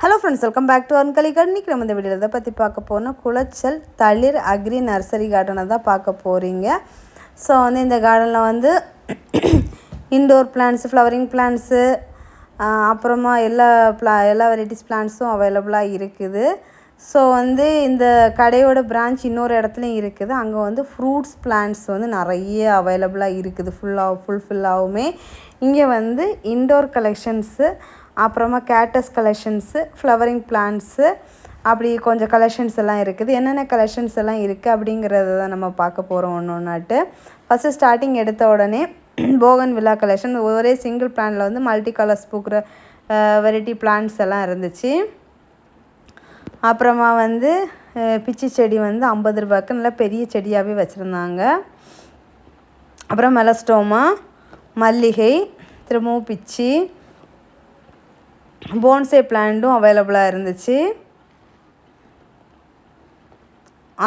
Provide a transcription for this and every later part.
Hello friends, welcome back to அன்கலி garden. இன்றைக்கி நம்ம இந்த வீடியோவில் எதை பற்றி பார்க்க போகிறோம்னா, குளச்சல் தளிர் அக்ரி நர்சரி கார்டனை தான் பார்க்க போகிறீங்க. ஸோ இந்த கார்டனில் இன்டோர் பிளான்ட்ஸு, ஃப்ளவரிங் பிளான்ட்ஸு, அப்புறமா எல்லா வெரைட்டிஸ் பிளான்ட்ஸும் அவைலபிளாக இருக்குது. ஸோ இந்த கடையோட பிரான்ச் இன்னொரு இடத்துலையும் இருக்குது. அங்கே ஃப்ரூட்ஸ் பிளான்ட்ஸ் நிறைய அவைலபிளாக இருக்குது. ஃபுல்லாகவுமே இங்கே இன்டோர் கலெக்ஷன்ஸு, அப்புறமா கேட்டஸ் கலெக்ஷன்ஸு, ஃப்ளவரிங் பிளான்ட்ஸு, அப்படி கொஞ்சம் கலெக்ஷன்ஸ் எல்லாம் இருக்குது. என்னென்ன கலெக்ஷன்ஸ் எல்லாம் இருக்குது அப்படிங்கிறத தான் நம்ம பார்க்க போகிறோம் ஒன்று. ஃபஸ்ட்டு ஸ்டார்டிங் எடுத்த உடனே போகன் வில்லா கலெக்ஷன். ஒரே சிங்கிள் பிளான்ட்டில் மல்டி கலர்ஸ் பூக்கிற வெரைட்டி பிளான்ட்ஸ் எல்லாம் இருந்துச்சு. அப்புறமா பிச்சி செடி 50 ரூபாய்க்கு நல்லா பெரிய செடியாகவே வச்சுருந்தாங்க. அப்புறம் மெலஸ்டோமா, மல்லிகை, திரும்பவும் பிச்சி, போன்சே பிளான்ட்டும் அவைலபிளாக இருந்துச்சு.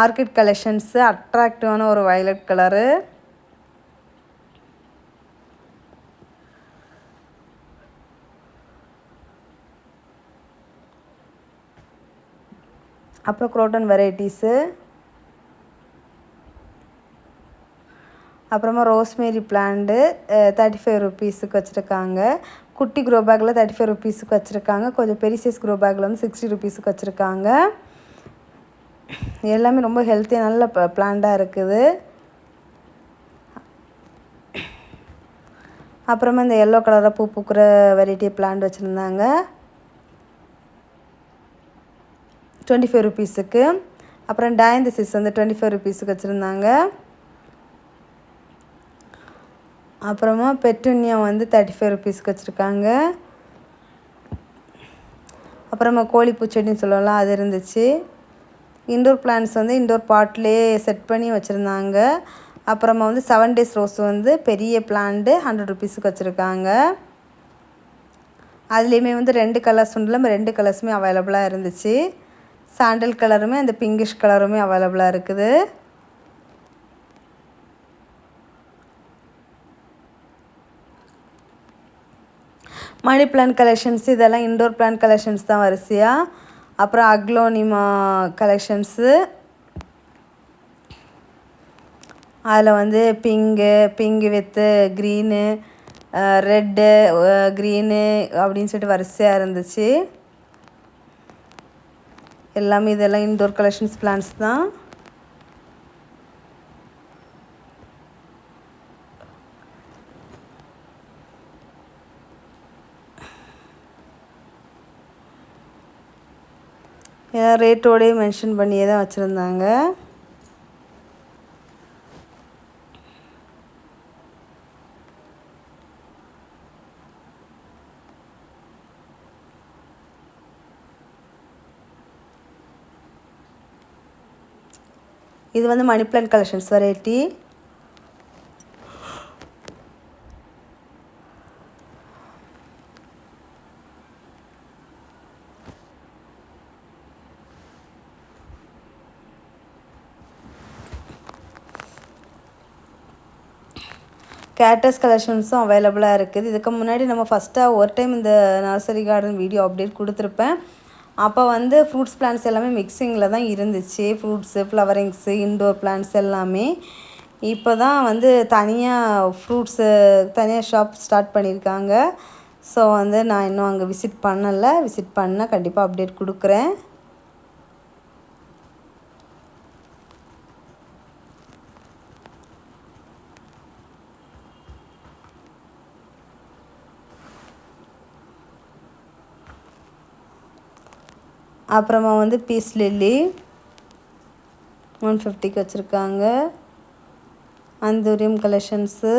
ஆர்கிட் கலெக்ஷன்ஸு, அட்ராக்டிவான ஒரு வயலட் கலரு. அப்புறம் குரோட்டன் வெரைட்டிஸு, அப்புறமா ரோஸ்மேரி பிளான்ட்டு 35 ருபீஸுக்கு வச்சுருக்காங்க. குட்டி க்ரோ பேக்கில் 35 ருபீஸுக்கு வச்சுருக்காங்க. கொஞ்சம் பெரிய சைஸ் க்ரோ பேக்கில் 60 ருபீஸுக்கு வச்சுருக்காங்க. எல்லாமே ரொம்ப ஹெல்த்தியாக நல்ல பிளான்ட்டாக இருக்குது. அப்புறமா இந்த எல்லோ கலரில் பூ பூக்கிற வெரைட்டி பிளான்ட் வச்சுருந்தாங்க 25 ருபீஸுக்கு. அப்புறம் டயந்திசிஸ் 25 ருபீஸுக்கு வச்சுருந்தாங்க. அப்புறமா பெட்டுனியா 35 ருபீஸ்க்கு வச்சுருக்காங்க. அப்புறமா கோழி பூச்செடின்னு சொல்லலாம், அது இருந்துச்சு. இன்டோர் பிளான்ட்ஸ் இன்டோர் பாட்லேயே செட் பண்ணி வச்சுருந்தாங்க. அப்புறமா 7 டேஸ் ரோஸ் பெரிய பிளான்ட்டு 100 ருபீஸுக்கு வச்சுருக்காங்க. அதுலேயுமே 2 கலர்ஸ் உண்டுல, 2 கலர்ஸுமே அவைலபிளாக இருந்துச்சு. சாண்டல் கலருமே அந்த பிங்கிஷ் கலருமே அவைலபிளாக இருக்குது. மணி பிளான்ட் கலெக்ஷன்ஸ், இதெல்லாம் இன்டோர் பிளான்ட் கலெக்ஷன்ஸ் தான் வரிசையாக. அப்புறம் அக்லோனிமா கலெக்ஷன்ஸு, அதில் pink with green, red, green அப்படின்னு சொல்லிட்டு வரிசையாக இருந்துச்சு. எல்லாமே இதெல்லாம் இன்டோர் கலெக்ஷன்ஸ் பிளான்ட்ஸ் தான். எல்லாம் ரேட்டோடையே மென்ஷன் பண்ணியே தான் வச்சுருந்தாங்க. இது மணி பிளான்ட் கலெக்ஷன்ஸ் வெரைட்டி. கேட்டஸ் கலெக்ஷன்ஸும் அவைலபிளாக இருக்குது. இதுக்கு முன்னாடி நம்ம ஃபஸ்ட்டாக ஒரு டைம் இந்த நர்சரி கார்டன் வீடியோ அப்டேட் கொடுத்துருப்பேன். அப்போ ஃப்ரூட்ஸ் பிளான்ட்ஸ் எல்லாமே மிக்சிங்கில் தான் இருந்துச்சு. ஃப்ரூட்ஸு, ஃப்ளவரிங்ஸு, இன்டோர் பிளான்ட்ஸ் எல்லாமே. இப்போ தான் தனியாக ஃப்ரூட்ஸு தனியாக ஷாப் ஸ்டார்ட் பண்ணியிருக்காங்க. ஸோ நான் இன்னும் அங்கே விசிட் பண்ணலை. விசிட் பண்ணால் கண்டிப்பாக அப்டேட் கொடுக்குறேன். அப்புறமா பீஸ் லில்லி 150க்கு வச்சுருக்காங்க. அந்தூரியம் கலெக்ஷன்ஸு,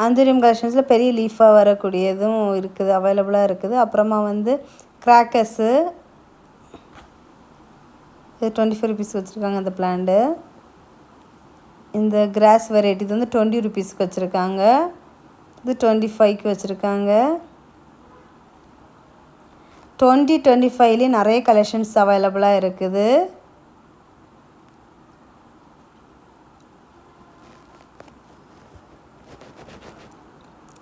ஆந்தூரியம் கலெக்ஷன்ஸில் பெரிய லீஃபாக வரக்கூடியதும் இருக்குது, அவைலபிளாக இருக்குது. அப்புறமா வந்து கிராக்கர்ஸு இது 25 ருபீஸ்க்கு வச்சுருக்காங்க அந்த பிளான்ட்டு. இந்த கிராஸ் வெரைட்டி இது வந்து 20 ருபீஸ்க்கு வச்சுருக்காங்க. இது 25க்கு வச்சுருக்காங்க. 25லேயே நிறைய கலெக்ஷன்ஸ் அவைலபிளாக இருக்குது.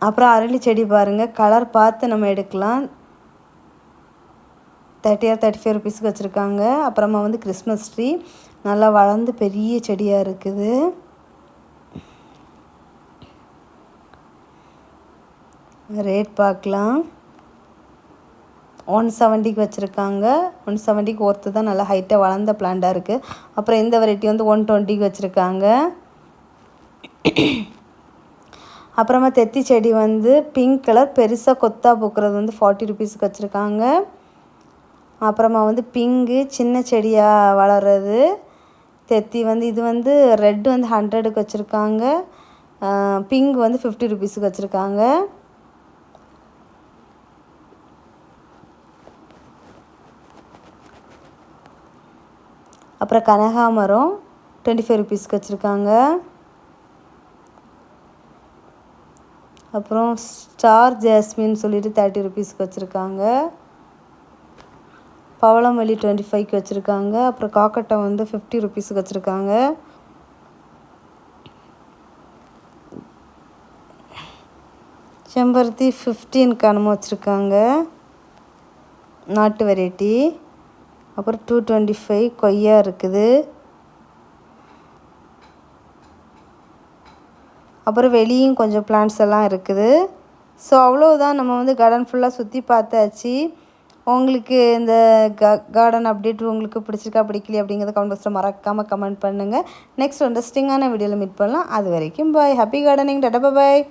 அப்புறம் அரளி செடி பாருங்கள், கலர் பார்த்து நம்ம எடுக்கலாம். 30 or 35 ருபீஸ்க்கு வச்சுருக்காங்க. அப்புறமா வந்து கிறிஸ்மஸ் ட்ரீ நல்லா வளர்ந்து பெரிய செடியாக இருக்குது. ரேட் பார்க்கலாம். 170க்கு வச்சுருக்காங்க. 170க்கு ஒர்த்து தான், நல்லா ஹைட்டாக வளர்ந்த பிளான்ட்டாக இருக்குது. அப்புறம் இந்த வெரைட்டி வந்து 120க்கு வச்சுருக்காங்க. அப்புறமா தெத்தி செடி வந்து பிங்க் கலர் பெருசாக கொத்தா பூக்கிறது வந்து 40 ருபீஸ்க்கு வச்சுருக்காங்க. அப்புறமா வந்து பிங்கு சின்ன செடியாக வளர்கிறது தெத்தி வந்து இது வந்து ரெட் வந்து 100க்கு வச்சுருக்காங்க. பிங்க் வந்து 50 ருபீஸ்க்கு வச்சுருக்காங்க. அப்புறம் கனகாமரம் 25 ருபீஸ்க்கு வச்சுருக்காங்க. அப்புறம் ஸ்டார் ஜாஸ்மின் சொல்லிட்டு 30 ருபீஸ்க்கு வச்சுருக்காங்க. பவளமல்லி 25க்கு வச்சுருக்காங்க. அப்புறம் காக்கட்டை வந்து 50 ருபீஸ்க்கு வச்சுருக்காங்க. செம்பருத்தி 15க்கு அனும வச்சுருக்காங்க, நாட்டு வெரைட்டி. அப்புறம் 225 கொய்யா இருக்குது. அப்புறம் வெளியும் கொஞ்சம் பிளான்ட்ஸ் எல்லாம் இருக்குது. ஸோ அவ்வளோதான், நம்ம வந்து கார்டன் ஃபுல்லாக சுற்றி பார்த்தாச்சு. உங்களுக்கு இந்த கார்டன் அப்டேட் உங்களுக்கு பிடிச்சிருக்கா பிடிக்கலையா அப்படிங்கிறத கமெண்ட் பாக்ஸில் மறக்காமல் கமெண்ட் பண்ணுங்கள். நெக்ஸ்ட் இன்ட்ரெஸ்டிங்கான வீடியோவில் மீட் பண்ணலாம். அது வரைக்கும் பாய். Happy gardening. டாடா பாய்.